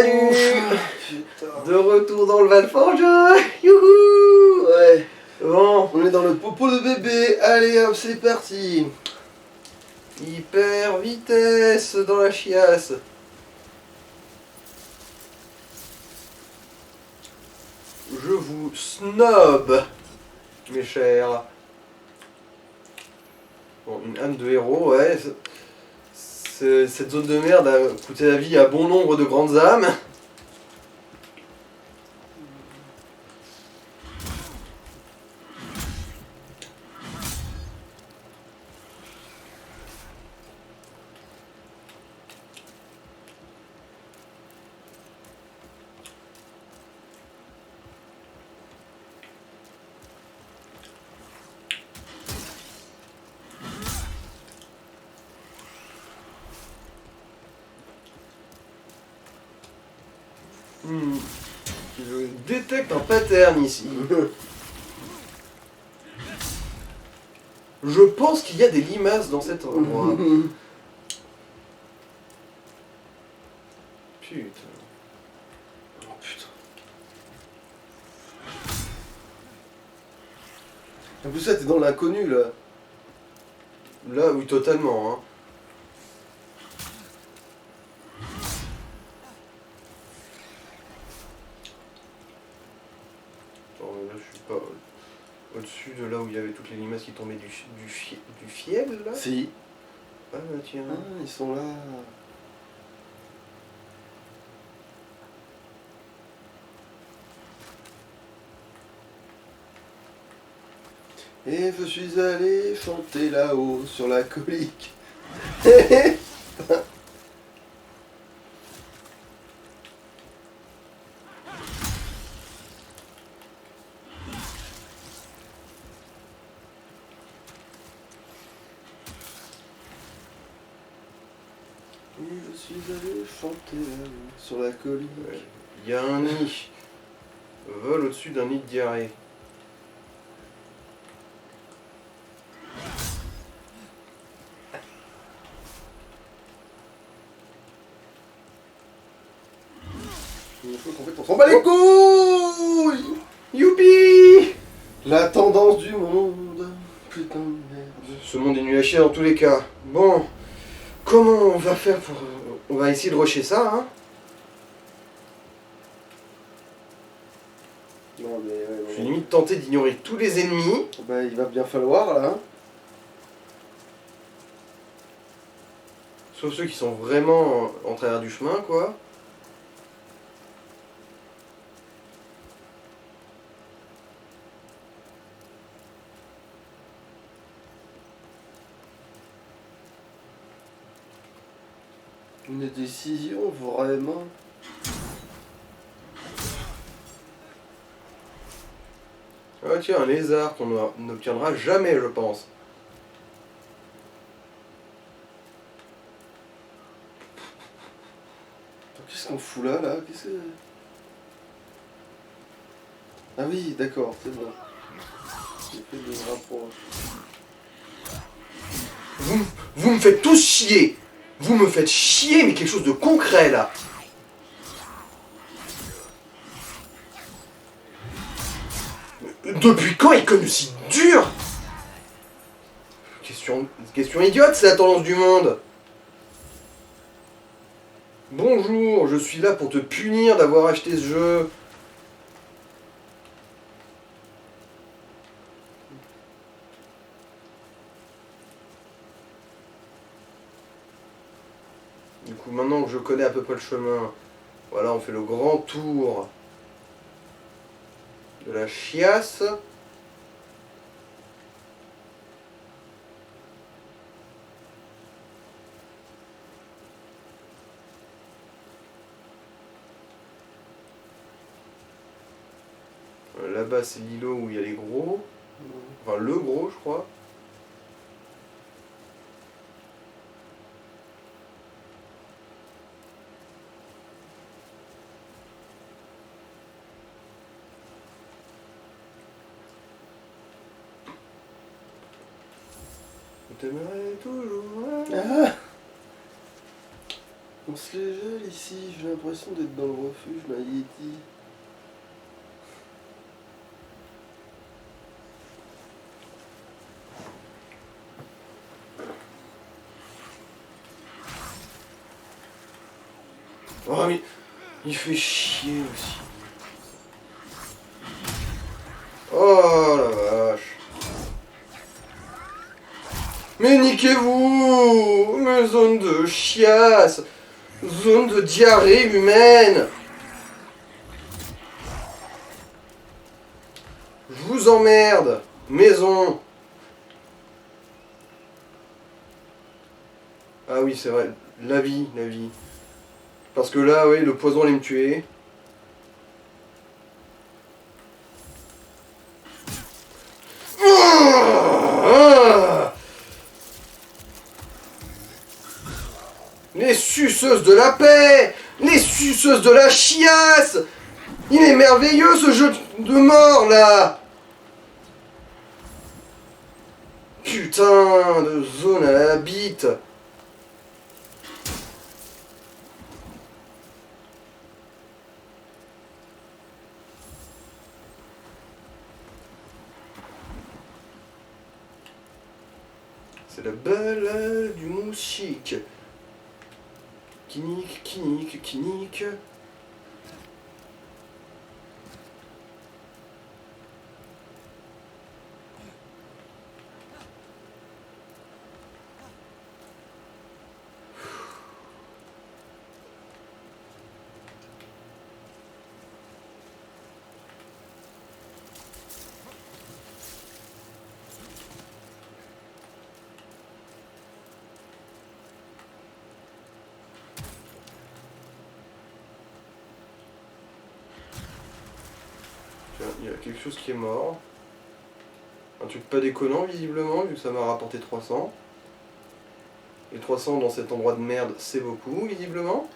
Salut. Putain. De retour dans le Valforge. Youhou. Ouais. Bon, On est dans le popo de bébé. Allez hop, c'est parti. hyper vitesse dans la chiasse. Je vous snob, mes chers. Bon, une âme de héros, ouais. Cette zone de merde a coûté la vie à bon nombre de grandes âmes. Je détecte un pattern ici. Je pense qu'il y a des limaces dans cet endroit. Putain. Oh putain. En plus ça, t'es dans l'inconnu là. Là, oui, totalement. Hein. Attends, là, je suis pas au-dessus de là où il y avait toutes les limaces qui tombaient du fiel, là. Si. Ah, bah, tiens. Ah, ils sont là. Et je suis allé chanter là-haut sur la colique. Et je suis allé chanter là-haut sur la colique. Il y a un nid. Vol au-dessus d'un nid de diarrhée. Il faut qu'en fait on s'en bat les couilles. Youpi! La tendance du monde. Putain de merde. Ce monde est nul à chier dans tous les cas. Bon, comment on va faire pour... On va essayer de rusher ça, hein. Non mais ouais, Je suis limite tenté d'ignorer tous les ennemis. bah il va bien falloir là. Hein. Sauf ceux qui sont vraiment en travers du chemin, quoi. Une décision vraiment. Ah tiens, un lézard qu'on n'obtiendra jamais, je pense. Attends, qu'est-ce qu'on fout là Qu'est-ce que... Ah oui, d'accord, c'est bon. J'ai fait des rapproches. Vous me faites tous chier. Vous me faites chier, mais quelque chose de concret, là. Depuis quand est connu si dur? Question idiote, c'est la tendance du monde. Bonjour, je suis là pour te punir d'avoir acheté ce jeu. Du coup, maintenant que je connais à peu près le chemin, voilà, on fait le grand tour de la chiasse. Là-bas, c'est l'îlot où il y a les gros. Enfin, le gros, je crois. Je t'aimerai toujours. Ah On se les gèle ici, j'ai l'impression d'être dans le refuge d'un Yeti. Oh mais il fait chier aussi. Oh la vache. Mais niquez-vous! Mais zone de chiasse! Zone de diarrhée humaine! Je vous emmerde! Maison! Ah oui, c'est vrai. La vie, la vie. Parce que là, oui, le poison allait me tuer. Ah, les suceuses de la paix! Les suceuses de la chiasse! Il est merveilleux ce jeu de mort là! Putain de zone à la bite! C'est la balle du moustique. Qui nique, qui nique, qui nique. Tiens, il y a quelque chose qui est mort. Un truc pas déconnant visiblement, vu que ça m'a rapporté 300. Et 300 dans cet endroit de merde, c'est beaucoup, visiblement.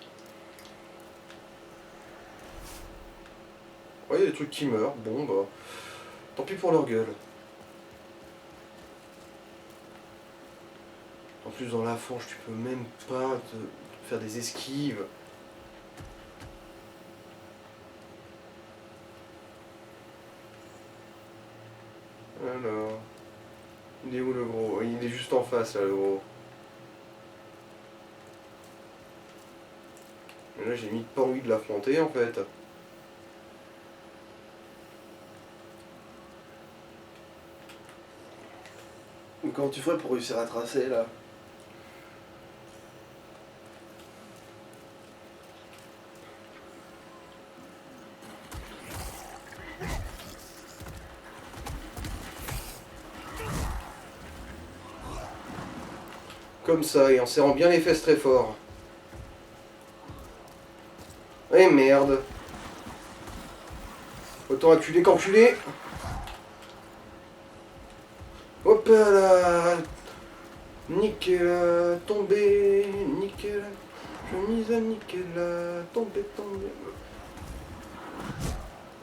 Ouais, il y a des trucs qui meurent, bon bah... Tant pis pour leur gueule. En plus, dans la fange, tu peux même pas te faire des esquives. Alors... Il est où le gros? Il est juste en face, là, le gros. Mais là, j'ai mis pas envie de l'affronter, en fait. Comment tu ferais pour réussir à tracer là? Comme ça, et en serrant bien les fesses très fort. Eh merde. Autant acculer qu'enculer. Hop là. Nickel, tombé, nickel. Chemise à nickel, tombé, tombé.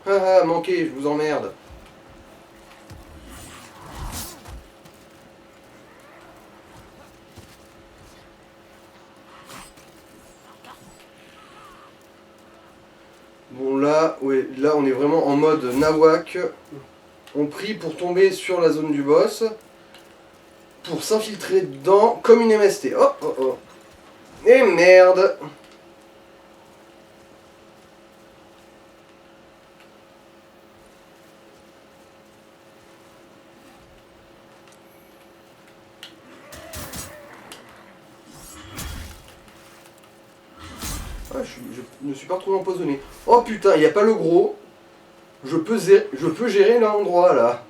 Ah ah, manqué, je vous emmerde. Bon là, ouais, là on est vraiment en mode nawak. On prie pour tomber sur la zone du boss. Pour s'infiltrer dedans comme une MST. Oh oh oh. Et merde. Ah, je ne suis pas retrouvé empoisonné. Oh putain, il n'y a pas le gros. Je peux gérer l'endroit là.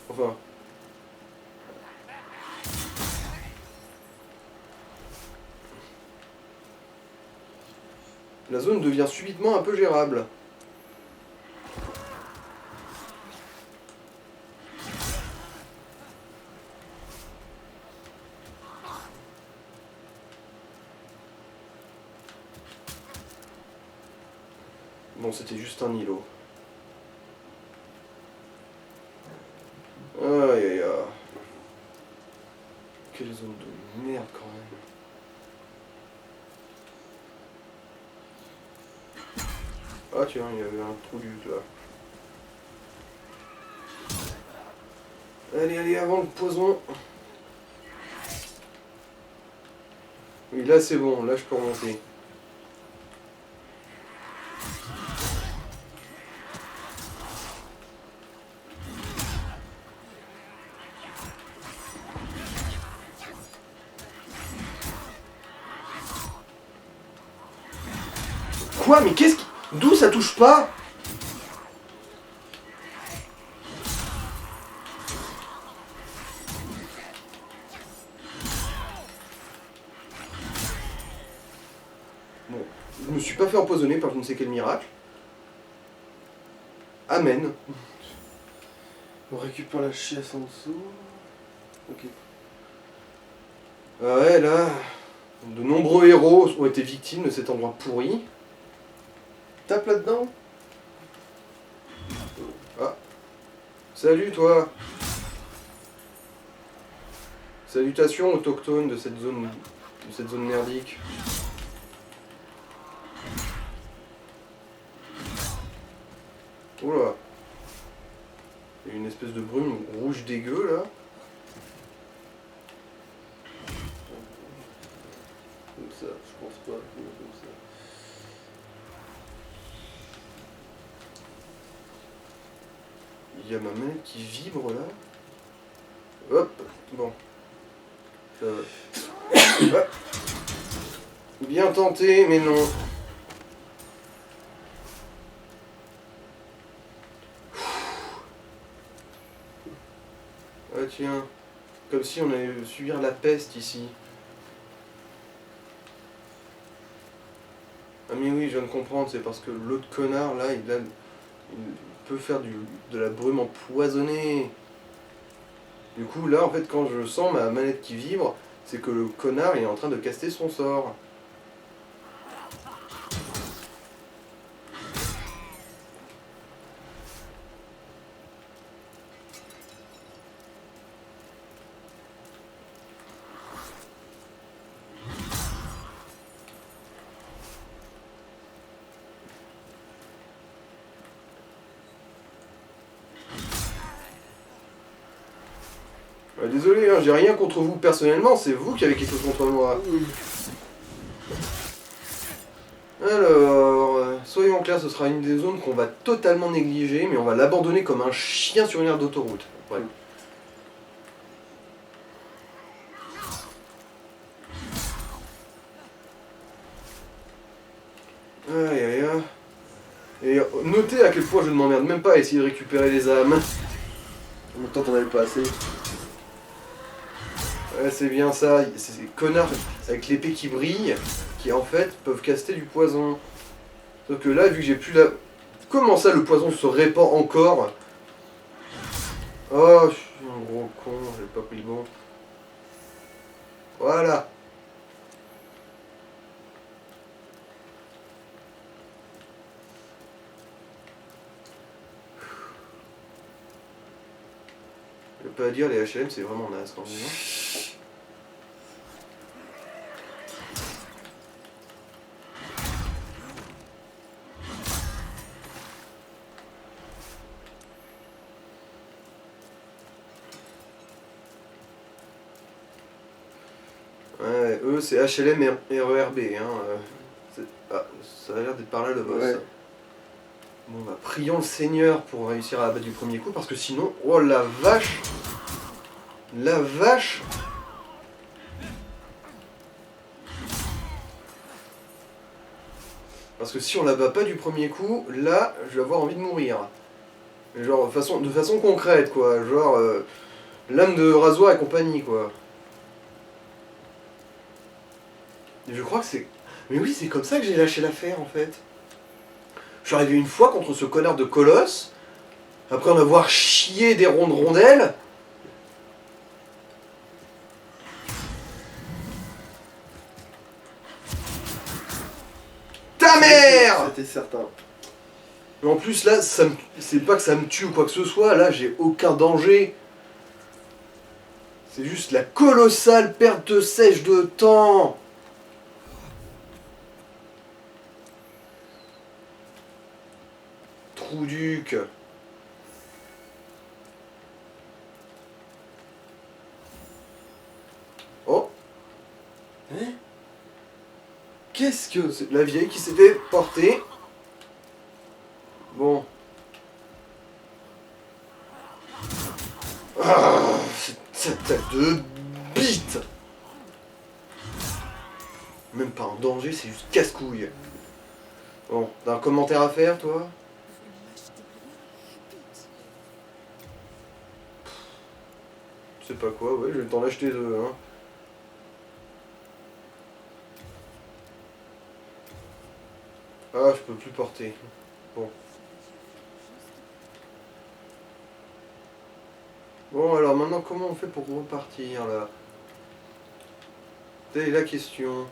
Enfin. La zone devient subitement un peu gérable. Bon, c'était juste un îlot. Aïe aïe aïe. Quelle zone de merde quand même. Ah tiens, il y avait un trou du là. Allez, allez, avant le poison. Oui, là c'est bon, là je peux remonter. Quoi? Mais qu'est-ce qui... D'où ça touche pas? Bon, je me suis pas fait empoisonner par je ne sais quel miracle. Amen. On récupère la chiasse en dessous. Ok. Ah ouais, là, de nombreux héros ont été victimes de cet endroit pourri. Tape là-dedans. Ah, salut toi. Salutations autochtones de cette zone merdique. Oula. Il y a une espèce de brume rouge dégueu là. Comme ça, je pense pas. Comme ça. Il y a ma manette qui vibre là. Hop, bon. Ça va. Ah. Bien tenté, mais non. Ah tiens, comme si on allait subir la peste ici. Ah mais oui, je viens de comprendre, c'est parce que l'autre connard là, il peut faire de la brume empoisonnée. Du coup là, en fait, quand je sens ma manette qui vibre, c'est que le connard il est en train de caster son sort. Désolé, hein, j'ai rien contre vous personnellement, c'est vous qui avez quelque chose contre moi. Alors, soyons clairs, ce sera une des zones qu'on va totalement négliger, mais on va l'abandonner comme un chien sur une aire d'autoroute. Ouais. Aïe aïe aïe. Et notez à quel point je ne m'emmerde même pas à essayer de récupérer les âmes. En même temps, t'en avais pas assez. Ouais, c'est bien ça, c'est ces connards avec l'épée qui brille, qui en fait peuvent caster du poison. Sauf que là, vu que j'ai plus la... Comment ça le poison se répand encore? Oh, je suis un gros con, j'ai pas pris le bon. Voilà. Je peux pas dire, les HLM c'est vraiment naze quand même. Hein. Ouais, eux c'est HLM et RERB. Hein. Ah, ça a l'air d'être par là le boss. Ouais. Bon bah prions le Seigneur pour réussir à abattre du premier coup parce que sinon, oh la vache. La vache. Parce que si on la bat pas du premier coup, là je vais avoir envie de mourir. Genre de façon concrète quoi, genre lame de rasoir et compagnie quoi. Et je crois que c'est... Mais oui, c'est comme ça que j'ai lâché l'affaire en fait. Je suis arrivé une fois contre ce connard de colosse, après en avoir chié des rondes rondelles. Ta mère! C'était certain. Mais en plus là, c'est pas que ça me tue ou quoi que ce soit, là j'ai aucun danger. C'est juste la colossale perte sèche de temps. trou duc. Oh. Hein? Qu'est-ce que c'est? La vieille qui s'était portée. Bon. Ah, cette tête de bite. Même pas un danger, c'est juste casse-couille. Bon, t'as un commentaire à faire, toi? Je sais pas quoi, ouais, je vais t'en acheter deux, hein. Ah, je peux plus porter. Bon. Bon, alors maintenant, comment on fait pour repartir, là? Telle est la question.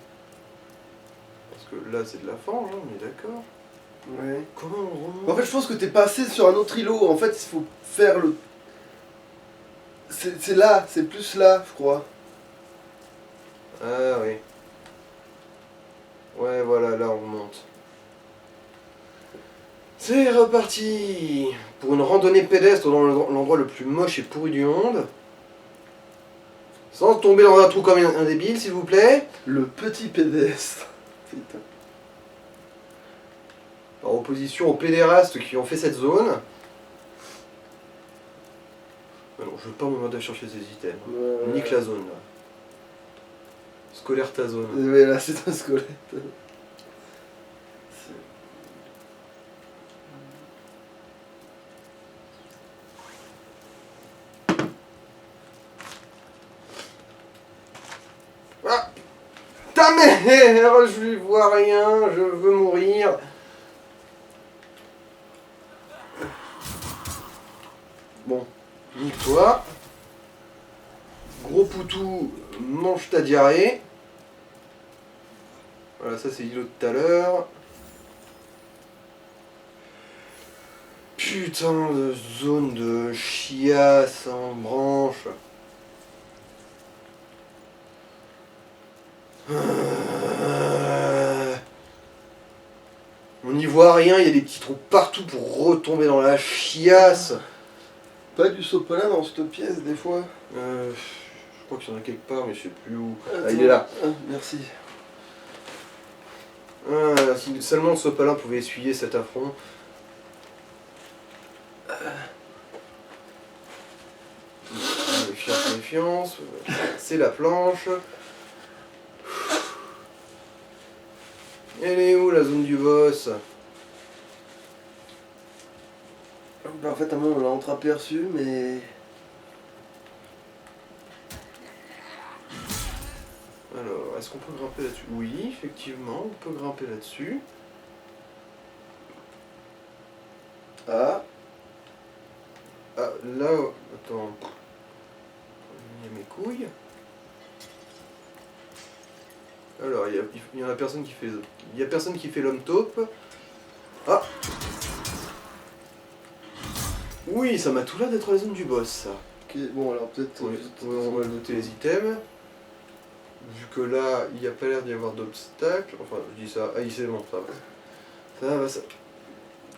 Parce que là, c'est de la fange, hein, on est d'accord. Ouais. Comment on remonte? En fait, je pense que t'es passé sur un autre îlot. En fait, il faut faire le. C'est là, c'est plus là, je crois. Ah, oui. Ouais, voilà, là, on remonte. C'est reparti pour une randonnée pédestre dans l'endroit le plus moche et pourri du monde. Sans tomber dans un trou comme un débile, s'il vous plaît. Le petit pédestre. Putain. En opposition aux pédérastes qui ont fait cette zone. Ah non, je veux pas mon mode à chercher ces items. Nique la zone, là. Scolaire ta zone. Ouais, là, c'est un squelette. Ah, ta mère, je lui vois rien, je veux mourir. Bon, nique-toi. Gros poutou, mange ta diarrhée. Voilà, ça c'est l'îlot de tout à l'heure. Putain de zone de chiasse en branche. On n'y voit rien, il y a des petits trous partout pour retomber dans la chiasse. Pas du sopalin dans cette pièce, des fois. Je crois qu'il y en a quelque part, mais je sais plus où. Attends. Ah, il est là. Ah, merci. Ah, si seulement le sopalin pouvait essuyer cet affront. Méfiance, méfiance. C'est la planche. Elle est où la zone du boss? Bah, en fait, à un moment, on l'a entreaperçu, mais. Alors, est-ce qu'on peut grimper là-dessus? Oui, effectivement, on peut grimper là-dessus. Ah, Ah, là... Attends. Il y a mes couilles. Alors, il y en a personne qui fait... Il y a personne qui fait l'homme taupe. Ah! Oui, ça m'a tout l'air d'être la zone du boss, ça. ok, bon, alors peut-être. Oui, on va noter les items. Vu que là, il n'y a pas l'air d'y avoir d'obstacle. Enfin, je dis ça. Ah, c'est bon, ça va. Ça va, ça.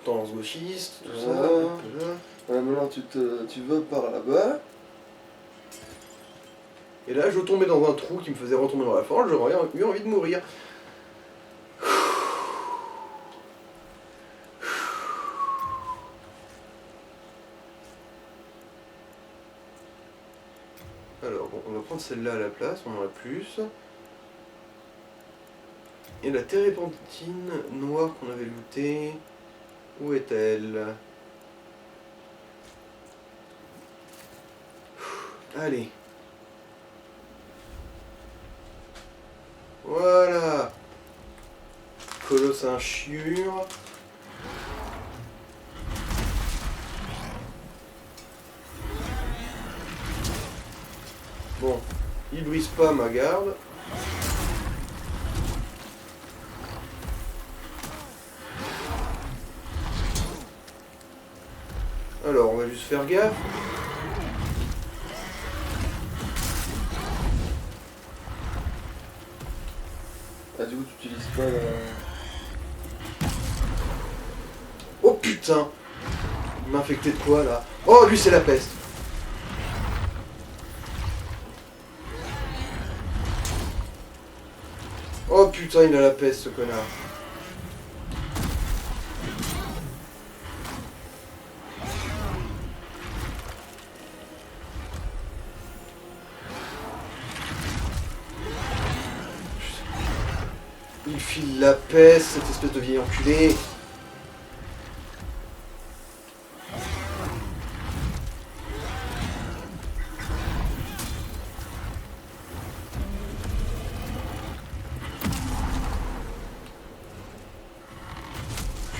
Tendance gauchiste, tout ça. Voilà. Là. Voilà, maintenant, tu vas par là-bas. Et là, je tombais dans un trou qui me faisait retomber dans la fange. J'aurais eu envie de mourir. Alors, bon, on va prendre celle-là à la place, on en a plus. Et la térébenthine noire qu'on avait lootée, où est-elle? Allez. Voilà. Colosse inchiure. Bon, il brise pas ma garde. Alors, on va juste faire gaffe. Ah, du coup, tu utilises pas la. Oh putain! M'infecter de quoi là? Oh, lui c'est la peste. Oh putain, il a la peste ce connard. Il file la peste, cette espèce de vieil enculé.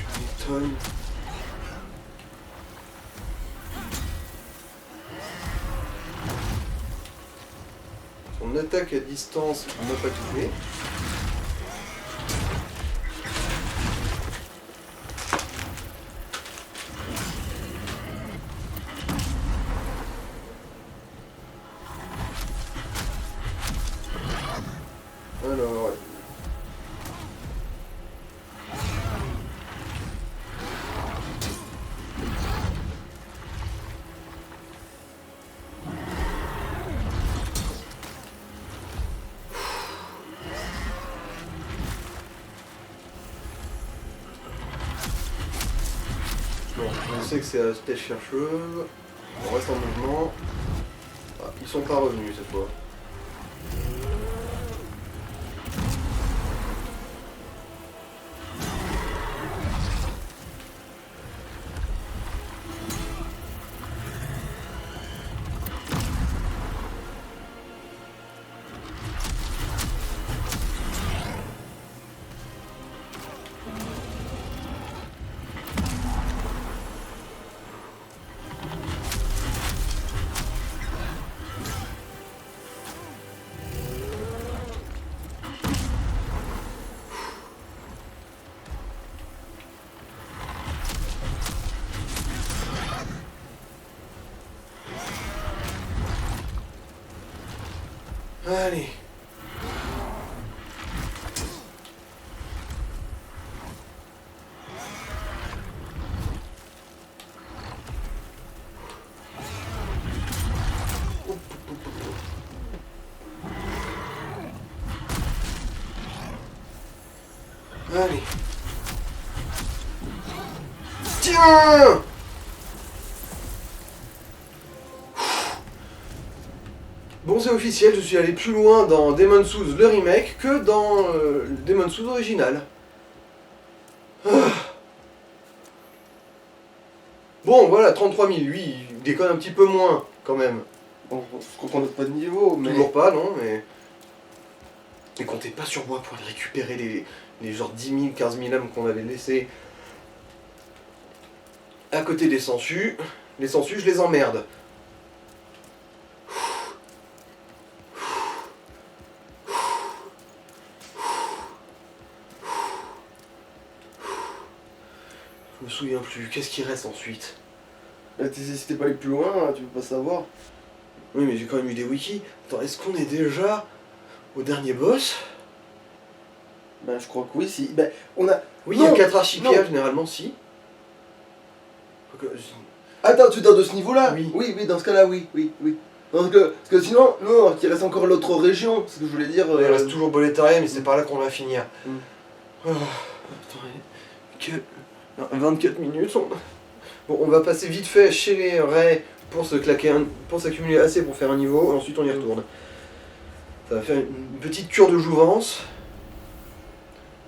Tu m'étonnes. Son attaque à distance, on n'a pas touché. Alors, bon, on sait que c'est la tête chercheuse. On reste en mouvement. Ah, ils sont pas revenus cette fois. Allez. Allez. Tiens! Bon, c'est officiel, je suis allé plus loin dans Demon's Souls le remake que dans Demon's Souls original. Ah. Bon, voilà, 33 000, lui, il déconne un petit peu moins, quand même. Bon, je crois qu'on n'a pas de niveau, mais... Toujours pas, non, mais... Mais comptez pas sur moi pour aller récupérer les genre 10 000, 15 000 âmes qu'on avait laissées à côté des sangsues. Les sangsues, je les emmerde. Je me souviens plus. Qu'est-ce qui reste ensuite? Si t'es pas allé plus loin, tu peux pas savoir. Oui, mais j'ai quand même eu des wikis. Attends, est-ce qu'on est déjà au dernier boss? Ben, je crois que oui, si. Ben, on a... Oui, il y a Non, 4 archipels, non. généralement, si. Attends, tu parles de ce niveau-là? Oui. Oui, dans ce cas-là, oui. Parce que sinon, non, il reste encore l'autre région, c'est ce que je voulais dire. Il reste toujours Bolétaria, mais c'est par là qu'on va finir. Mm. Oh, attends, non, 24 minutes. Bon, on va passer vite fait chez les Rays pour se claquer pour s'accumuler assez pour faire un niveau, et ensuite on y retourne. Ça va faire une petite cure de jouvence.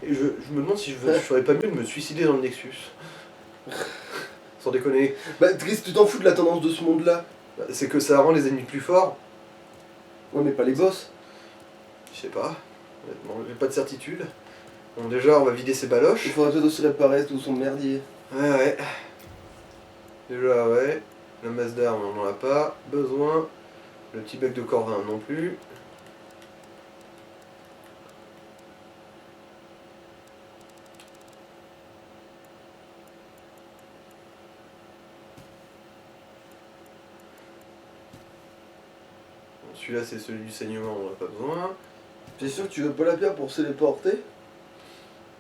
Et je me demande si je ferais pas mieux de me suicider dans le Nexus. Sans déconner. Bah, qu'est-ce que tu t'en fous de la tendance de ce monde-là? C'est que ça rend les ennemis plus forts. Ouais, mais pas les boss. Je sais pas. Honnêtement, j'ai pas de certitude. Bon, déjà, on va vider ces baloches. Il faudrait peut-être aussi réparer tout son merdier. Ouais. Déjà, ouais. La masse d'armes, on n'en a pas besoin. Le petit bec de Corvin non plus. Bon, celui-là, c'est celui du saignement, on n'a pas besoin. T'es sûr que tu veux pas la pierre pour se téléporter?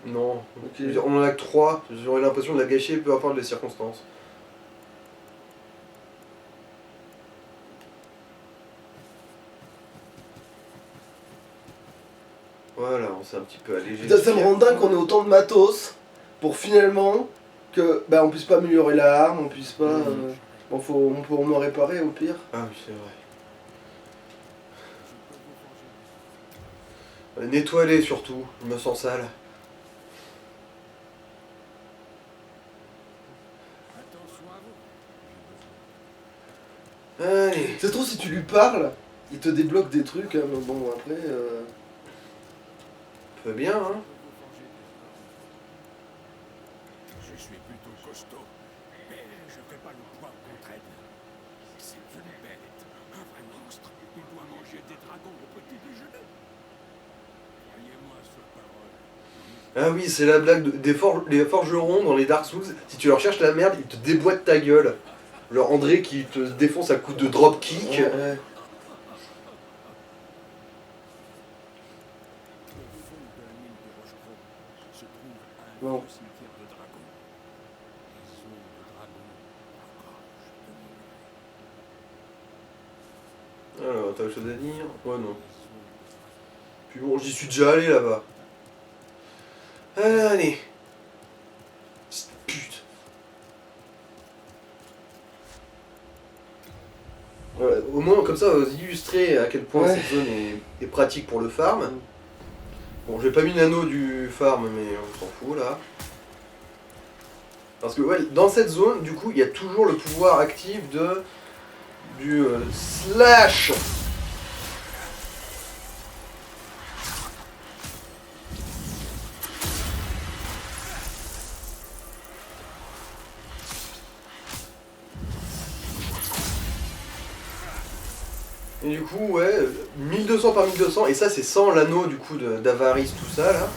Non. Ok. Je veux dire, on en a que 3. J'aurais l'impression de la gâcher, peu importe les circonstances. Voilà, on s'est un petit peu allégé. Putain, ça me rend dingue qu'on ait autant de matos pour finalement que on puisse pas améliorer la arme, on puisse pas. Bon, on peut au moins réparer au pire. Ah oui, c'est vrai. Nettoyer surtout, je me sens sale. Allez. C'est trop si tu lui parles, il te débloque des trucs, hein, mais bon après. Peut bien, hein. Je suis plutôt costaud, mais je fais pas le poids contre elle. C'est une bête, un vrai monstre. Il doit manger des dragons au petit déjeuner. Croyez-moi sur parole. Ah oui, c'est la blague des forgerons dans les Dark Souls. Si tu leur cherches la merde, ils te déboîtent ta gueule. Genre André qui te défonce à coups de dropkick. Ouais. Au fond de la mine de Rochecroc se trouve un Non. vieux cimetière de dragons. Les os de dragons engorgent de mille. Alors, t'as autre chose à dire? Ouais, non. Puis bon, j'y suis déjà allé là-bas. Allez. Putain. Voilà, au moins, comme ça, vous illustrer à quel point Ouais. cette zone est pratique pour le farm. Bon, j'ai pas mis l'anneau du farm, mais on s'en fout là. Parce que ouais, dans cette zone, du coup, il y a toujours le pouvoir actif du slash. Et du coup, ouais, 1200 par 1200, et ça c'est sans l'anneau du coup d'Avarice, tout ça là.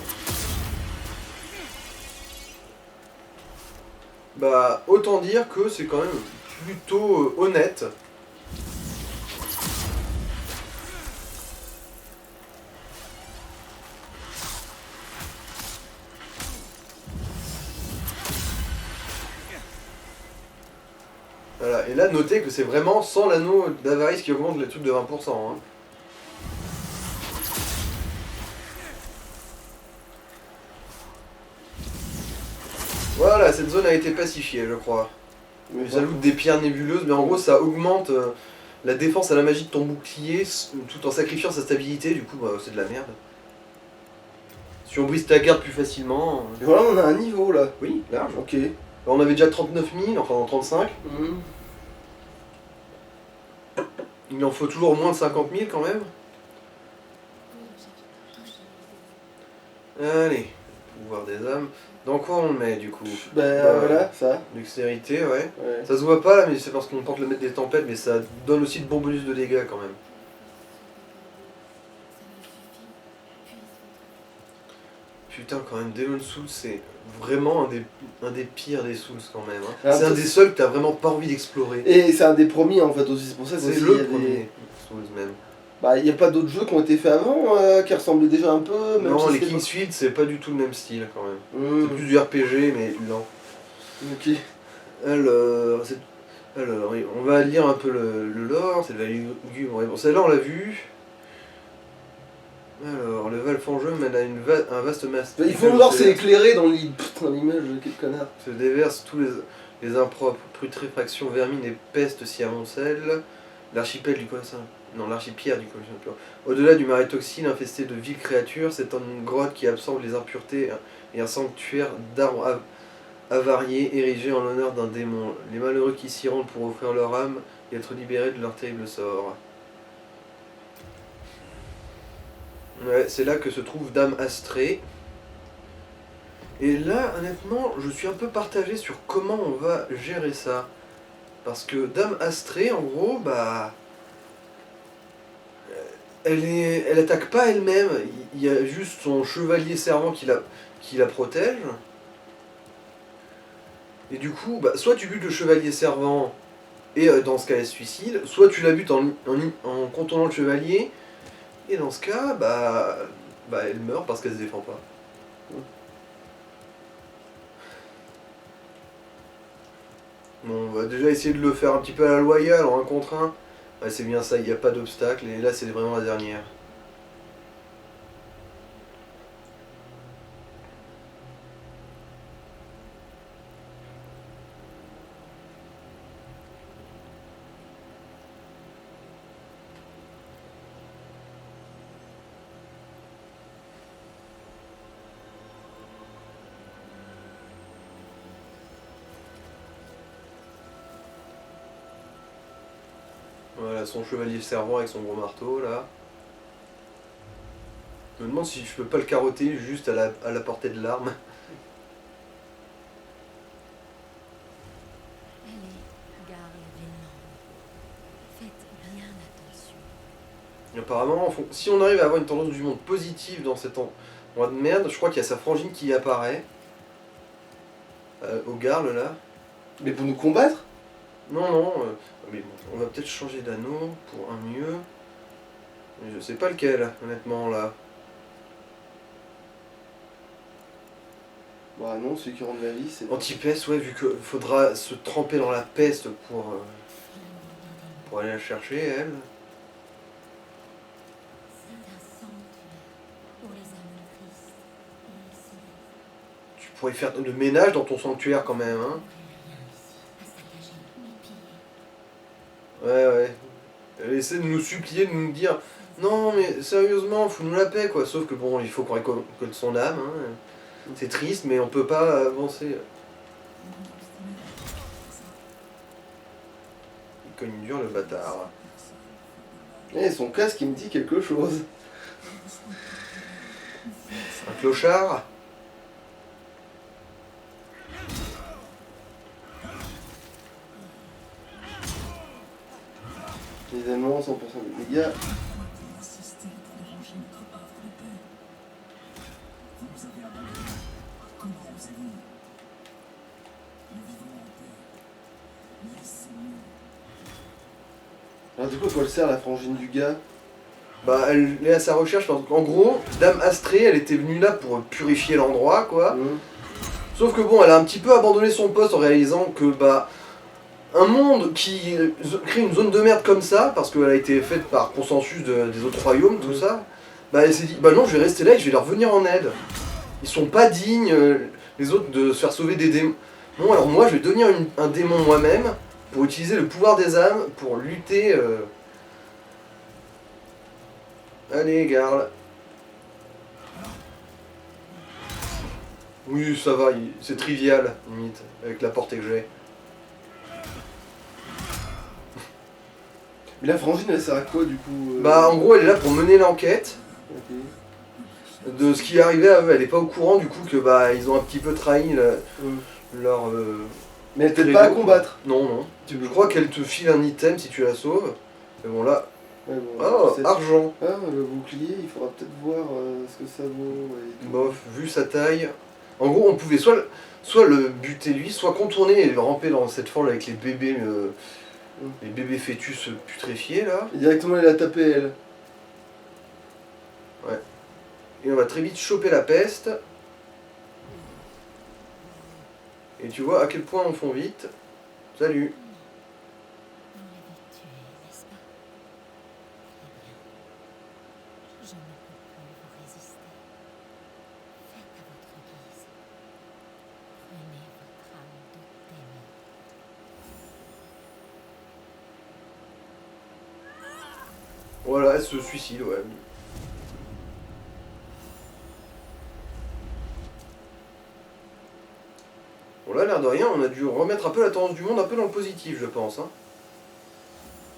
Bah, autant dire que c'est quand même plutôt honnête. Voilà, et là, notez que c'est vraiment sans l'anneau d'Avarice qui augmente les trucs de 20%. Hein. Voilà, cette zone a été pacifiée, je crois. Mais Ça ajoute des pierres nébuleuses, mais en gros, ça augmente la défense à la magie de ton bouclier tout en sacrifiant sa stabilité, du coup, bah, c'est de la merde. Si on brise ta garde plus facilement. Et voilà, on a un niveau là. Oui, large. Ok. On avait déjà 39 000, enfin 35. Mhm. Il en faut toujours moins de 50 000 quand même. Allez, pouvoir des âmes. Dans quoi on le met du coup? Bah, Voilà, ça. Dextérité, ouais. Ouais. Ça se voit pas là, mais c'est parce qu'on tente de mettre des tempêtes, mais ça donne aussi de bons bonus de dégâts quand même. Putain, quand même, Demon Souls, c'est vraiment un des pires des Souls quand même. Hein. Alors, C'est un ça, des seuls que t'as vraiment pas envie d'explorer. Et c'est un des premiers en fait aussi, c'est pour ça que C'est aussi, il y le a premier des... Souls même. Bah, il n'y a pas d'autres jeux qui ont été faits avant qui ressemblaient déjà un peu. Même Non, si les c'était King's Field, c'est pas du tout le même style quand même. pas- C'est plus du RPG, mais lent. Ok. Alors, oui, on va lire un peu le lore, c'est de la lugubre. Bon, celle-là, on l'a vu. Alors, le Valfangeux mène à un vaste masse. Ils font voir c'est éclairé dans l'image, quel connard. Se déversent tous les impropres, putréfaction, vermine et peste s'y amoncellent. L'archipel du Colossin. Non, l'archipierre du Colossin. Au-delà du marais toxine infesté de viles créatures, c'est une grotte qui absorbe les impuretés et un sanctuaire d'arbres avariés érigé en l'honneur d'un démon. Les malheureux qui s'y rendent pour offrir leur âme et être libérés de leur terrible sort. Ouais, c'est là que se trouve Dame Astrée. Et là, honnêtement, je suis un peu partagé sur comment on va gérer ça. Parce que Dame Astrée, en gros, bah... Elle attaque pas elle-même, il y a juste son chevalier servant qui la protège. Et du coup, bah, soit tu butes le chevalier servant, et dans ce cas elle se suicide, soit tu la butes en contournant le chevalier, et dans ce cas, bah elle meurt parce qu'elle se défend pas. Bon, on va déjà essayer de le faire un petit peu à la loyale, en 1 contre 1. Ouais, c'est bien ça, il n'y a pas d'obstacle, et là c'est vraiment la dernière. son chevalier servant avec son gros marteau là. Je me demande si je peux pas le carotter juste à la portée de l'arme. Allez, Garl Vinland. Faites bien attention. Et apparemment, si on arrive à avoir une tendance du monde positive dans cet endroit de merde, je crois qu'il y a sa frangine qui apparaît. Au Garl là. Mais pour nous combattre? Non, non, mais bon, on va peut-être changer d'anneau pour un mieux. Mais je sais pas lequel, honnêtement là. Bah non, celui qui rend de la vie, c'est... Anti-peste, ouais, vu qu'il faudra se tremper dans la peste pour aller la chercher, elle. C'est un sanctuaire pour les âmes tristes et exilées. Tu pourrais faire le ménage dans ton sanctuaire quand même, hein. Rien ici à saccager ni piller. Ouais, ouais. Elle essaie de nous supplier, de nous dire non, mais sérieusement, fous-nous la paix, quoi. Sauf que bon, il faut qu'on récolte son âme, hein. C'est triste, mais on peut pas avancer. Il cogne dur, le bâtard. Eh, son casque, il me dit quelque chose. Un clochard. Évidemment, 100% de dégâts. Alors du coup, à quoi elle sert la frangine du gars? Bah, elle est à sa recherche. En gros, Dame Astrée, elle était venue là pour purifier l'endroit, quoi. Sauf que bon, elle a un petit peu abandonné son poste en réalisant que, bah, un monde qui crée une zone de merde comme ça, parce qu'elle a été faite par consensus des autres royaumes, tout ça, bah, elle s'est dit, bah non, je vais rester là et je vais leur venir en aide. Ils sont pas dignes, les autres, de se faire sauver des démons. Non, alors moi, je vais devenir un démon moi-même, pour utiliser le pouvoir des âmes, pour lutter... Allez, Garl. Oui, ça va, c'est trivial, limite, avec la portée que j'ai. Mais la frangine, elle sert à quoi du coup Bah, en gros, elle est là pour mener l'enquête Ok. de ce qui est arrivé à eux. Elle est pas au courant, du coup, que bah, ils ont un petit peu trahi leur... Mais elle t'aide pas à credo. combattre. Non, non. Je crois qu'elle te file un item si tu la sauves. Mais bon, là... Ouais, bon, Oh, c'est- argent. Ah, le bouclier, il faudra peut-être voir ce que ça vaut. Et tout. Bof, vu sa taille... En gros, on pouvait soit le buter lui, soit contourner et le ramper dans cette forme avec les bébés fœtus putréfiés, là. Et directement, elle a tapé elle. Et on va très vite choper la peste. Et tu vois à quel point on fond vite. Salut. Vous l'avez tué, n'est-ce pas? Très bien. Je ne peux plus vous résister. Faites à votre guise. Prenez votre âme de démon. Voilà, elle se suicide, ouais. Bon là, l'air de rien, on a dû remettre un peu la tendance du monde un peu dans le positif, je pense. Hein.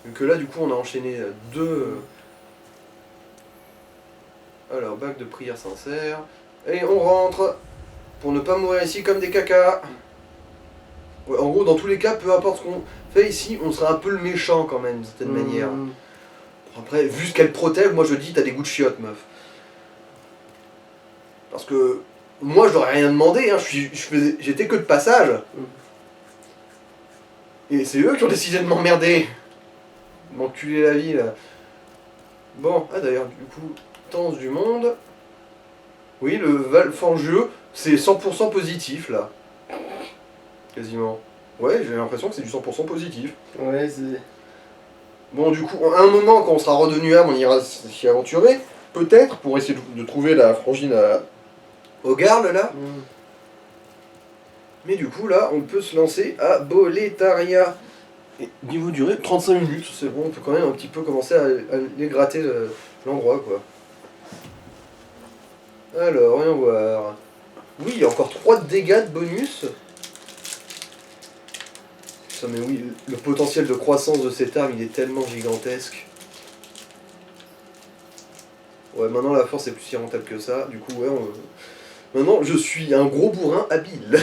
Vu que là, du coup, on a enchaîné deux... Alors, bac de prière sincère. Et on rentre pour ne pas mourir ici comme des cacas. Ouais, en gros, dans tous les cas, peu importe ce qu'on fait ici, on sera un peu le méchant quand même, d'une certaine manière. Après, vu ce qu'elle protège, moi je dis, t'as des goûts de chiottes, meuf. Parce que moi, je leur ai rien demandé, hein. J'étais que de passage. Et c'est eux qui ont décidé de m'emmerder. M'enculer la vie, là. Bon, ah d'ailleurs, du coup, tendance du monde. Oui, le Valfangeux, c'est 100% positif, là. Quasiment. Ouais, j'ai l'impression que c'est du 100% positif. Ouais, c'est... Bon, du coup, à un moment, quand on sera redevenu âme, on ira s'y aventurer. Peut-être, pour essayer de trouver la frangine au Garl, là. Mais du coup, là, on peut se lancer à Boletaria. Et niveau durée, 35 minutes, c'est bon, on peut quand même un petit peu commencer à aller gratter l'endroit, quoi. Alors, voyons voir. Oui, il y a encore 3 dégâts de bonus. Putain, mais oui, le potentiel de croissance de cette arme, il est tellement gigantesque. Ouais, maintenant la force est plus si rentable que ça. Du coup, ouais, maintenant je suis un gros bourrin habile.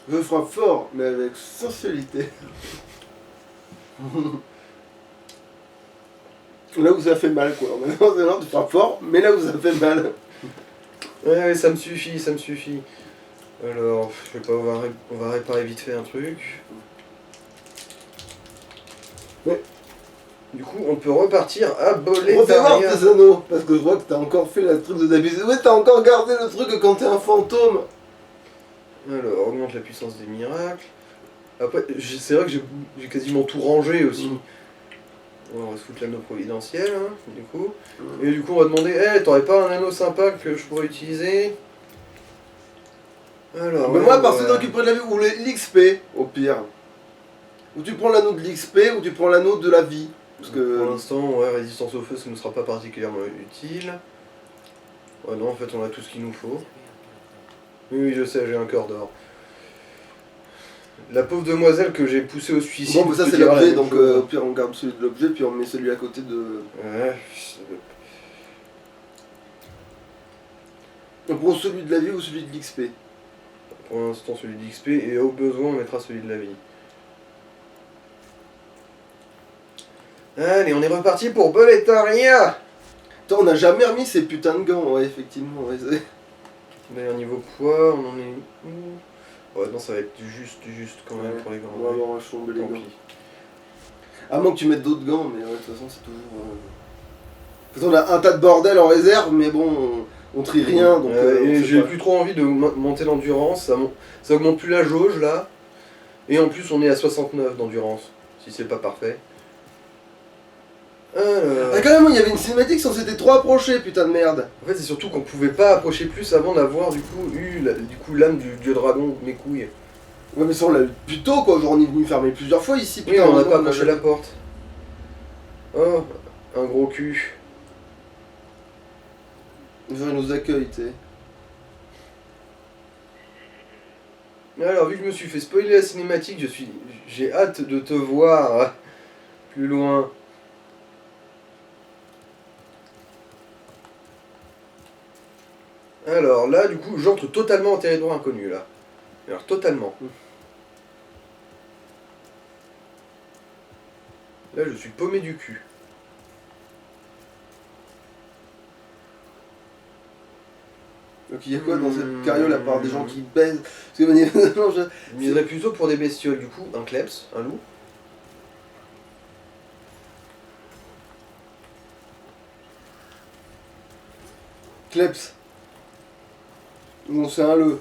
Je frappe fort, mais avec sensualité. Là où ça fait mal, quoi. Maintenant, c'est l'heure de frappe fort, mais là où ça fait mal. Ouais, ça me suffit, ça me suffit. Alors, je sais pas, on va réparer vite fait un truc. Ouais. Du coup, on peut repartir à On va voir Boletaria. tes anneaux, parce que je vois que t'as encore fait le truc de d'habitude. Ouais, t'as encore gardé le truc quand t'es un fantôme. Alors, augmente la puissance des miracles. Après, c'est vrai que j'ai quasiment tout rangé aussi. On va se foutre l'anneau providentiel, hein, du coup. Et du coup, on va demander, t'aurais pas un anneau sympa que je pourrais utiliser? Alors, Mais ouais, moi, à part de bah, récupérer de la vie, ou l'XP, au pire. Ou tu prends l'anneau de l'XP, ou tu prends l'anneau de la vie. Parce pour que. l'instant, ouais, résistance au feu, ça ne sera pas particulièrement utile. Ouais, non, en fait, on a tout ce qu'il nous faut. Oui, je sais, j'ai un cœur d'or. La pauvre demoiselle que j'ai poussée au suicide. Bon, mais ça te c'est dira la l'objet, même donc chose. au pire on garde celui de l'objet, puis on met celui à côté de. Ouais, On prend celui de la vie ou celui de l'XP. pour l'instant, celui d'XP, et au besoin, on mettra celui de la vie. Allez, on est reparti pour Boletaria. Attends, on n'a jamais remis ces putains de gants, ouais, effectivement. Ouais, D'ailleurs, niveau poids, on en est où? Ouais, non, ça va être du juste quand même ouais, pour les gants. on va avoir un chambé les Tant gants. pis. À moins que tu mettes d'autres gants, mais ouais, de toute façon c'est toujours. De toute façon, on a un tas de bordel en réserve, mais bon, on trie rien, donc. Et on sait j'ai pas. plus trop envie de monter l'endurance, ça augmente plus la jauge là. Et en plus, on est à 69 d'endurance, si c'est pas parfait. Alors... Ah, quand même, il y avait une cinématique si on s'était trop approché, putain de merde. En fait, c'est surtout qu'on pouvait pas approcher plus avant d'avoir du coup eu l'âme du dieu dragon, mes couilles. Ouais, mais ça on l'a eu plus tôt quoi, genre on est venu fermer plusieurs fois ici, Oui, putain. on n'a non, pas on approché avait- la porte. Oh, un gros cul. Genre, il nous accueille, tu sais. Alors, vu que je me suis fait spoiler la cinématique, j'ai hâte de te voir plus loin. Alors là, du coup, j'entre totalement en territoire inconnu, là. Alors, totalement. Là, je suis paumé du cul. Donc il y a quoi dans cette carriole à part des gens qui baisent? Parce que manifestement, je... Je miserais plutôt pour des bestioles, du coup, un kleps, un loup. Kleps. Bon, c'est un le.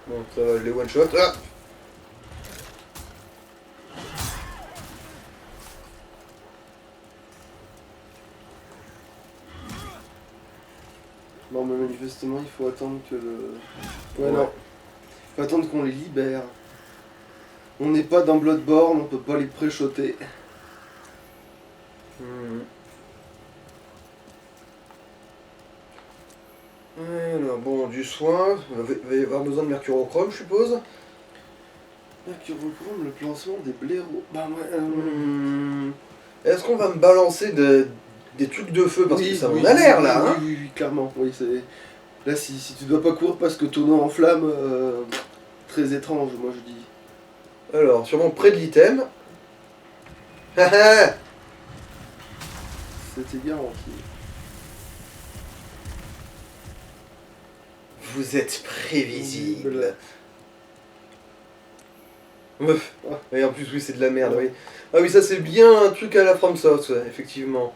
Bon, ça va, je les one-shot. Ah, Non, mais manifestement, il faut attendre que le. Ouais, Ouais. non. Il faut attendre qu'on les libère. On n'est pas dans Bloodborne, on peut pas les pré-shotter. Alors, bon, du soin. Va y avoir besoin de mercurochrome, je suppose. Mercurochrome, le lancement des blaireaux. Bah, ouais. Est-ce qu'on va me balancer des trucs de feu? Parce que ça oui, en a l'air, là, oui, hein. oui, clairement. Oui, c'est. Là, si tu dois pas courir parce que tonneau en flamme, très étrange, moi je dis. Alors, sûrement près de l'item. Haha. C'était garanti. Vous êtes prévisible. Visible. Meuf. Et en plus, oui, c'est de la merde, oui. Ah oui, ça c'est bien un truc à la FromSoft, ouais, effectivement.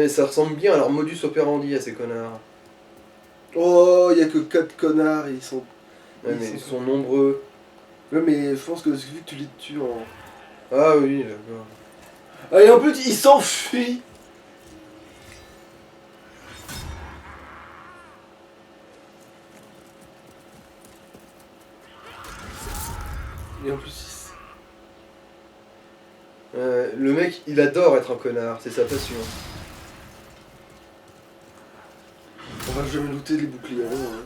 Ça ressemble bien à leur modus operandi à ces connards. Oh, il y a que 4 connards, ils sont. Ouais, mais ils sont nombreux. Ouais, mais je pense que vu que tu les tues en. Ah oui, d'accord. Ah, et en plus, ils s'enfuient. Et en plus, Le mec, il adore être un connard, c'est sa passion. On va jamais looter les boucliers. Hein.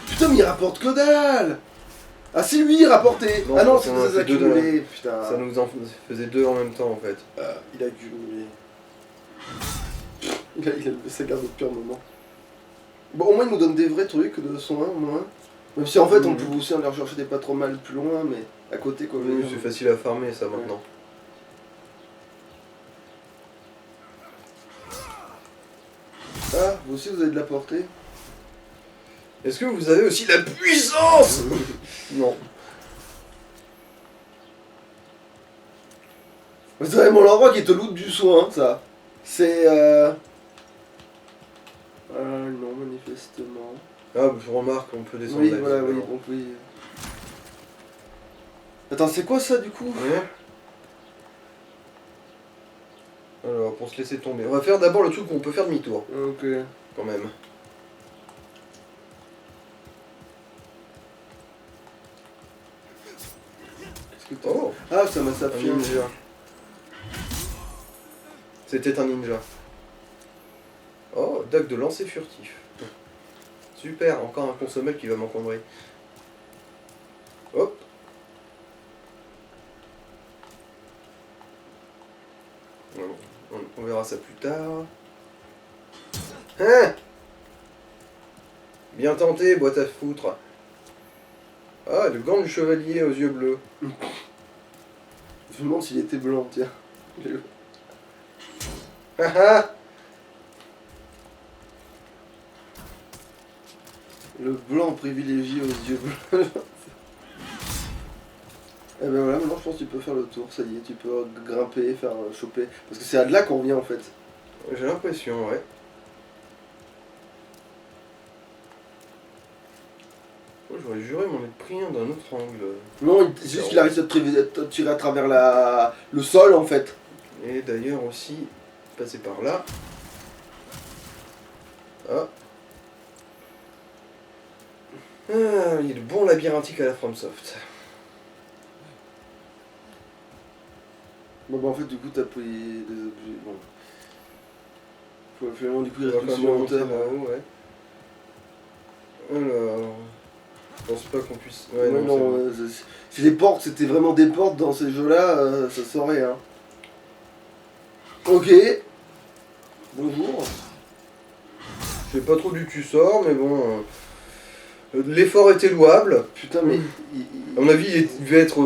Putain, mais il rapporte que dalle. Ah, c'est lui, il rapportait. Non, ah non, c'est c'est un- des c'est deux accumulés. Putain. Ça nous en faisait 2 en même temps en fait. Il a accumulé. Il a levé sa garde depuis un moment. Bon, au moins, il nous donne des vrais trucs de soins, au moins. Même si en fait, on pouvait aussi aller rechercher des pas trop mal plus loin, mais à côté, quoi. Oui, c'est facile à farmer ça maintenant. Ah, vous aussi, vous avez de la portée. Est-ce que vous avez aussi la puissance? Non. C'est vraiment l'endroit qui te loot du soin, ça. C'est non, manifestement. Ah, je remarque, on peut descendre Oui, là. voilà, oui, donc oui. Attends, c'est quoi ça, du coup? Ouais. Alors, pour se laisser tomber. On va faire d'abord le truc où on peut faire demi-tour, Ok. quand même. Qu'est-ce que t'as? Oh, Ah, ça m'a un sapé. ninja. C'était un ninja. Oh, dague de lancer furtif. Super, encore un consommable qui va m'encombrer. Hop. On verra ça plus tard. Hein? Bien tenté, boîte à foutre. Ah, le gant du chevalier aux yeux bleus. Je me demande s'il était blanc, tiens. Ah ah! Le blanc privilégié aux yeux bleus. Et ben voilà, maintenant je pense que tu peux faire le tour, ça y est, tu peux grimper, faire choper. Parce que c'est à de là qu'on vient en fait. J'ai l'impression, ouais. Oh, j'aurais juré m'en être pris un d'un autre angle. Non, c'est juste qu'il arrive à te tirer à travers le sol en fait. Et d'ailleurs aussi, passer par là. Ah. Ah, il est bon labyrinthique à la FromSoft. Bon bah en fait du coup t'as pris des objets. Bon. Finalement du coup il On va reste quand plus même en monter hauteur. là-haut, ouais. Alors... Je pense pas qu'on puisse... Ouais, Ouais, non, non, si les portes c'était vraiment des portes dans ces jeux là, ça saurait hein. Ok. Bonjour. je sais pas trop d'où tu sors, mais bon... l'effort était louable. Putain mais. À mon avis, il devait être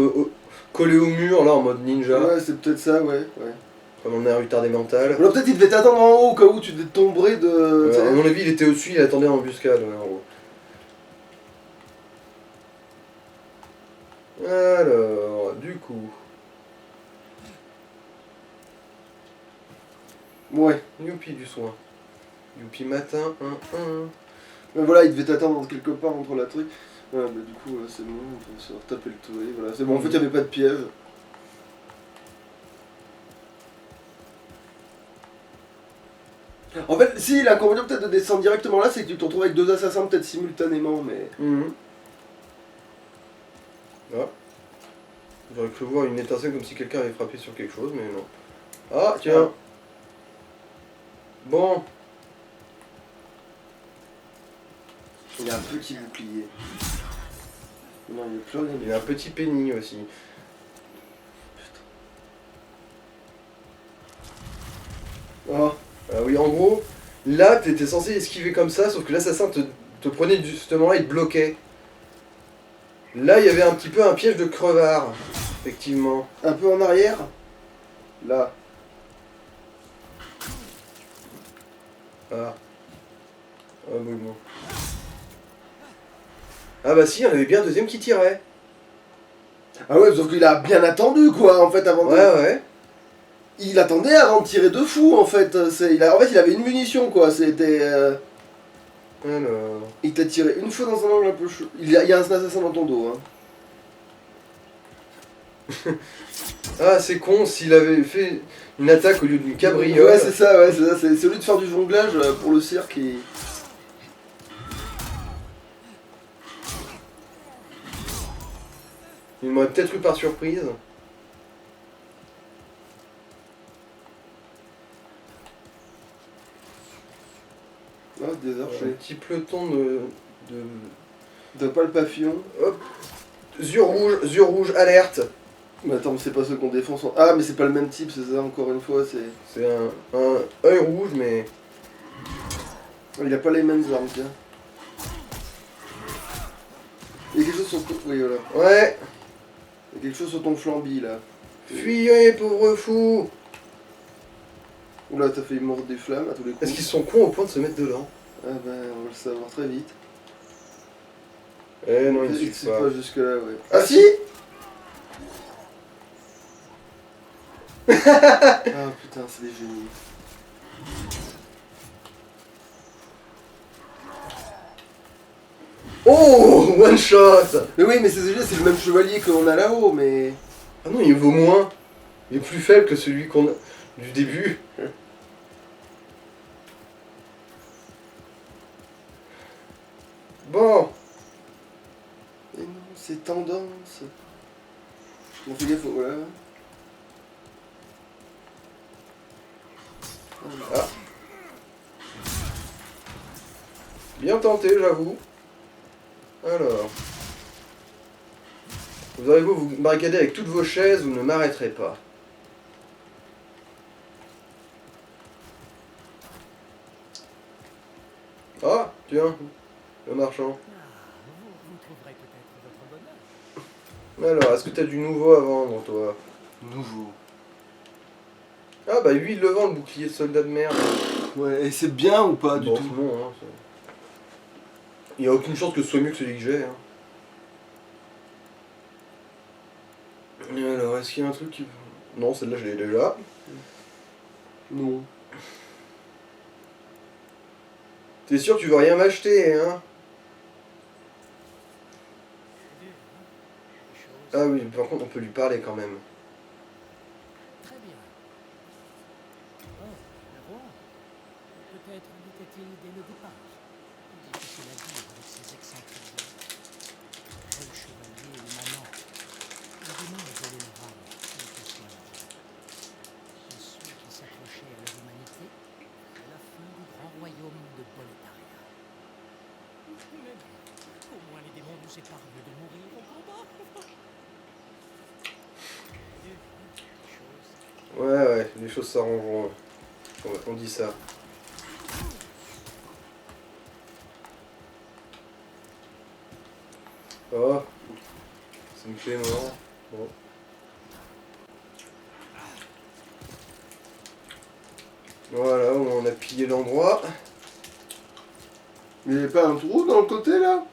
collé au mur, là, en mode ninja. Ouais c'est peut-être ça, ouais. Comme on est un retardé mental. Alors peut-être il devait t'attendre en haut au cas où tu tomberais de. À mon avis, il était au-dessus, il attendait en embuscade, ouais, en gros. Alors, du coup... Ouais. Youpi du soin. Youpi matin, Mais voilà, il devait t'attendre quelque part entre la truc. Ouais, bah du coup, c'est bon, on peut se retaper le tour. Voilà, c'est bon, en fait, il n'y avait pas de piège. En fait, si, l'inconvénient peut-être de descendre directement là, c'est que tu te retrouves avec deux assassins peut-être simultanément, mais. Ah. J'aurais cru voir une étincelle comme si quelqu'un avait frappé sur quelque chose, mais non. Ah, tiens. Bon. Il y a un petit bouclier. Non, il n'y a plus rien. Il y a un petit penny aussi. Oh. Ah oui, en gros, là, t'étais censé esquiver comme ça, sauf que l'assassin te prenait justement là, il te bloquait. Là, il y avait un petit peu un piège de crevard, effectivement. Un peu en arrière. Là. Ah. Ah, oui, bon. Ah bah si, on avait bien un deuxième qui tirait. Ah ouais, sauf qu'il a bien attendu quoi, en fait, avant de. Ouais. Il attendait avant de tirer de fou, en fait. En fait, il avait une munition quoi, c'était. Alors... Il t'a tiré une fois dans un angle un peu chaud. Il y a un assassin dans ton dos, hein. Ah, c'est con, s'il avait fait une attaque au lieu d'une cabriole. Ouais, c'est ça, ouais, c'est ça. C'est celui de faire du jonglage pour le cirque. Il m'aurait peut-être eu par surprise. Ah, des Un archers. petit peloton de... T'as pas le papillon? Hop. Yeux rouges, alerte. Mais attends, mais c'est pas ceux qu'on défonce. Ah, mais c'est pas le même type, c'est ça, encore une fois, c'est... C'est un œil rouge, mais... Il a pas les mêmes armes, tiens. Il y a quelque chose sur ton... Oui, voilà. Ouais. Il y a quelque chose sur ton flambi, là. Fuyez, pauvre fou. Oula, t'as fait mordre des flammes à tous les coups. Est-ce qu'ils sont cons au point de se mettre dedans? Ah ben, on va le savoir très vite. Eh non, il ne C'est suffit pas. pas jusque là, ouais. Ah si. Ah putain, c'est des génies. Oh, one shot. Mais oui, mais c'est le même chevalier qu'on a là-haut, mais... Ah non, il vaut moins. Il est plus faible que celui qu'on a du début. Bon. Et non, c'est tendance. Bon, fais gaffe, voilà. Ah. Bien tenté, j'avoue. Alors. Vous aurez beau vous barricader avec toutes vos chaises, vous ne m'arrêterez pas. Ah, tiens, le marchand. Vous trouverez peut-être votre bonheur. Alors, est-ce que t'as du nouveau à vendre, toi? Nouveau. Ah bah lui, il le vend, le bouclier de soldat de merde. Ouais, et c'est bien ou pas du Bon, tout? non, hein, il n'y a aucune chance que ce soit mieux que celui que j'ai. Hein. Et alors, est-ce qu'il y a un truc qui... Non, celle-là, je l'ai déjà. Non. T'es sûr que tu veux rien m'acheter, hein? Ah oui, par contre, on peut lui parler quand même. Très bien. Oh, le roi. Peut-être l'était-il dès le départ. Difficile à dire avec ses excentriques. Quel chevalier ou manant. Il demande de voler le rame, quel que soit l'âge. Et ceux qui s'accrochaient à leur humanité, c'est la fin du grand royaume de Boletaria. Mais au moins les démons nous épargnent de mourir au combat. Ouais, les choses s'arrangeront. On dit ça. Oh, c'est une clé mort. Bon. Voilà, on a pillé l'endroit. Mais il n'y avait pas un trou dans le côté là?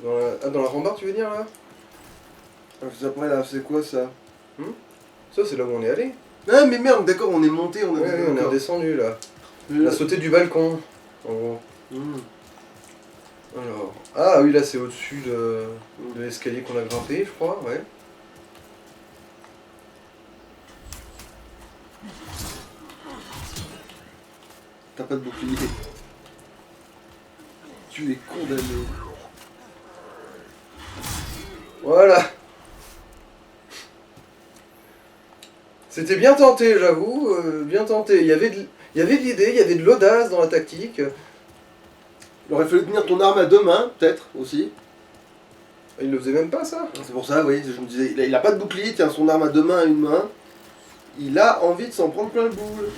Dans la rambarde, tu veux dire, là? Ah, après là, c'est quoi ça? Ça, c'est là où on est allé. Ah mais merde, d'accord, on est monté, on a... Ouais, on est redescendu, là. On Je- a sauté du balcon, en gros. Hmm. Alors... Ah oui, là, c'est au-dessus de l'escalier qu'on a grimpé, je crois, ouais. T'as pas de bouclier. Tu es condamné. Voilà. C'était bien tenté, j'avoue, bien tenté. Il y avait de l'idée, il y avait de l'audace dans la tactique. Il aurait fallu tenir ton arme à 2 mains, peut-être, aussi. Il ne faisait même pas, ça. C'est pour ça, oui, je me disais, il a pas de bouclier, il tient son arme à 2 mains à une main. Il a envie de s'en prendre plein le boule.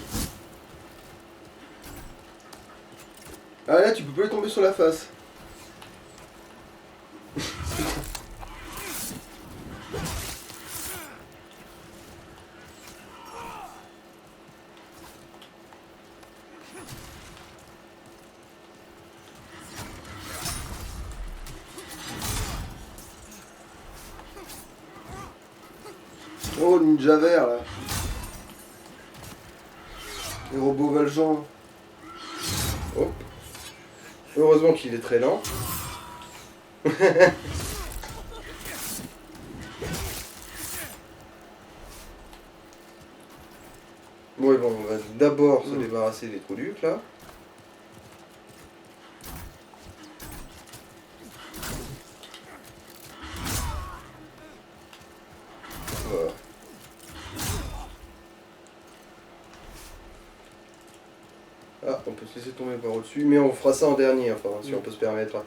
Ah là, tu peux pas lui tomber sur la face. Oh, le ninja vert, là. Les robots Valjean. Hop. Heureusement qu'il est très lent. Bon, et bon, on va d'abord se débarrasser des trous-ducs, là. on peut se laisser tomber par au-dessus, mais on fera ça en dernier, enfin, si on peut se permettre.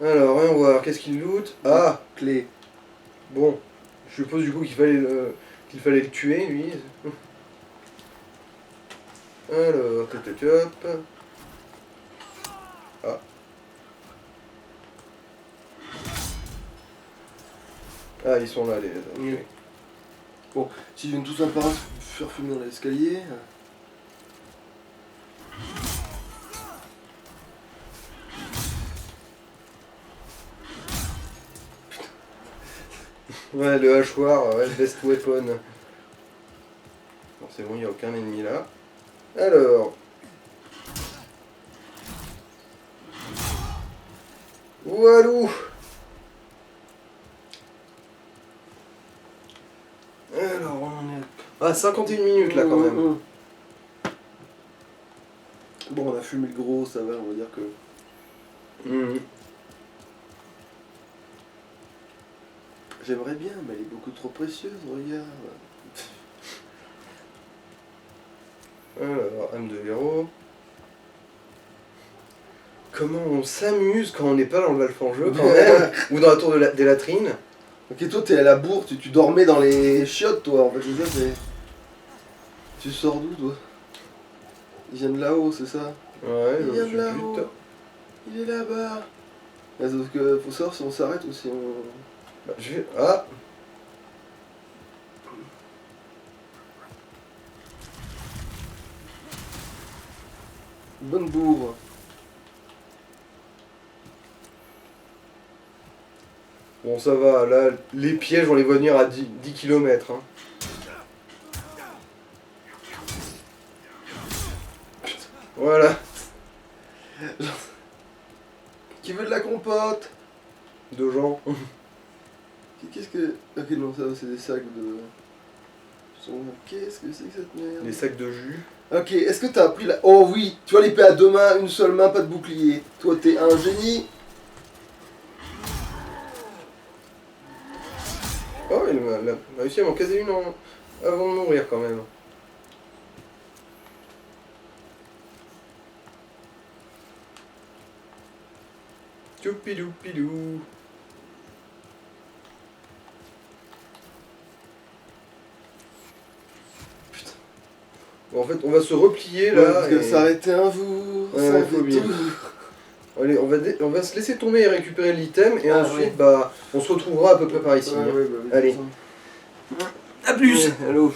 Alors, voyons voir, qu'est-ce qu'il loot? Ah, Clé. bon, je suppose du coup qu'il fallait le tuer, lui. Alors, hop. Ah. Ah, ils sont là, les... Oui. Bon, s'ils viennent tous un par un se faire fumer dans l'escalier... Ouais, le hachoir, ouais, le best weapon. Bon, c'est bon, il n'y a aucun ennemi là. Alors... Walou. Alors, on en est... Ah, 51 minutes là quand même. Bon, on a fumé le gros, ça va, on va dire que... Mhm. J'aimerais bien, mais elle est beaucoup trop précieuse, regarde. Alors, âme de héros. Comment on s'amuse quand on n'est pas dans le Valfanjeu quand même. Ou dans la tour des latrines. Ok, toi t'es à la bourre, tu dormais dans les chiottes, toi, en fait, c'est ça, c'est... Tu sors d'où, toi? Il vient de là-haut, c'est ça? Ouais, Il je vient de suis là-haut. putain. Il est là-bas. Mais sauf que faut savoir si on s'arrête ou si on... Bah, je vais... Ah. Bonne bourre. Bon, ça va, là, les pièges, on les voit venir à 10 km. Hein. Voilà. Qui veut de la compote? Deux gens. Qu'est-ce que... Ok, non, ça c'est des sacs de... Qu'est-ce que c'est que cette merde? Des sacs de jus. Ok, est-ce que t'as appris la... Oh oui, tu vois l'épée à deux mains, une seule main, pas de bouclier. Toi t'es un génie. Oh, il a réussi à m'en caser une avant de mourir quand même. Toupidou pidou. Putain. Bon, en fait, on va se replier là. Parce que ça aurait été un vous. Ouais, ça ouais, faut bien. tout. Allez, on va se laisser tomber et récupérer l'item et Ah, ensuite, ouais. bah, on se retrouvera à peu près par ici. Ouais, hein. ouais, bah, oui, Allez. de toute façon. À plus. Ouais, allô.